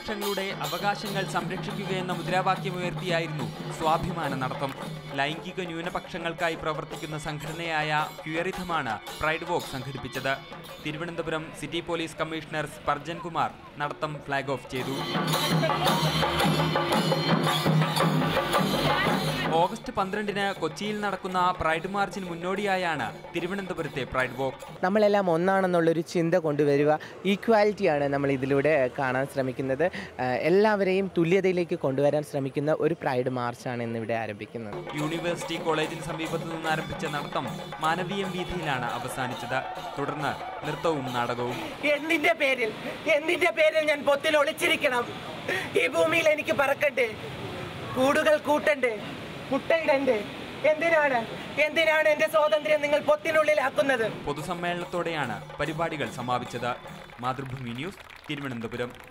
ന്യൂനപക്ഷങ്ങളുടെ അവകാശങ്ങൾ സംരക്ഷിക്കുകയെന്ന മുദ്രാവാക്യമുയർത്തിയായിരുന്നു സ്വാഭിമാന നടത്തം. ലൈംഗിക ന്യൂനപക്ഷങ്ങൾക്കായി പ്രവർത്തിക്കുന്ന സംഘടനയായ ക്യൂറിഥമാണ് പ്രൈഡ് വോക്ക് സംഘടിപ്പിച്ചത്. Thiruvananthapuram city police commissioner Spurgeon Kumar നടത്തം ഫ്ലാഗ് ഓഫ് ചെയ്തു. ഓഗസ്റ്റ് 12-ന് കൊച്ചിയിൽ നടക്കുന്ന പ്രൈഡ് മാർച്ചിന് മുന്നോടിയായാണ് തിരുവനന്തപുരത്തെ പ്രൈഡ് വോക്ക്. നമ്മളെല്ലാം ഒന്നാണെന്നുള്ളൊരു ചിന്ത കൊണ്ടുവരിക, ഈക്വാലിറ്റിയാണ് നമ്മൾ ഇതിലൂടെ കാണാൻ ശ്രമിക്കുന്നത്. എല്ലാവരെയും തുല്യതയിലേക്ക് കൊണ്ടുവരാൻ ശ്രമിക്കുന്ന ഒരു പ്രൈഡ് മാർച്ചാണ് ഇന്നിവിടെ ആരംഭിക്കുന്നത്. യൂണിവേഴ്സിറ്റി കോളേജിന് സമീപത്തു നിന്ന് ആരംഭിച്ച നടത്തം മാനവീയം വീഥിയിലാണ് അവസാനിച്ചത്. തുടർന്ന് നൃത്തവും നാടകവും. എന്തിന്റെ പേരിൽ ഞാൻ പൊത്തിൽ ഒളിച്ചിരിക്കണം? ഈ ഭൂമിയിൽ എനിക്ക് പറക്കണ്ടേ, കൂടുകൾ കൂട്ടണ്ടേ, മുട്ടയിടണ്ടേ? എന്തിനാണ് എന്റെ സ്വാതന്ത്ര്യം നിങ്ങൾ പൊത്തിനുള്ളിലാക്കുന്നത്? പൊതുസമ്മേളനത്തോടെയാണ് പരിപാടികൾ സമാപിച്ചത്. മാതൃഭൂമി ന്യൂസ്, തിരുവനന്തപുരം.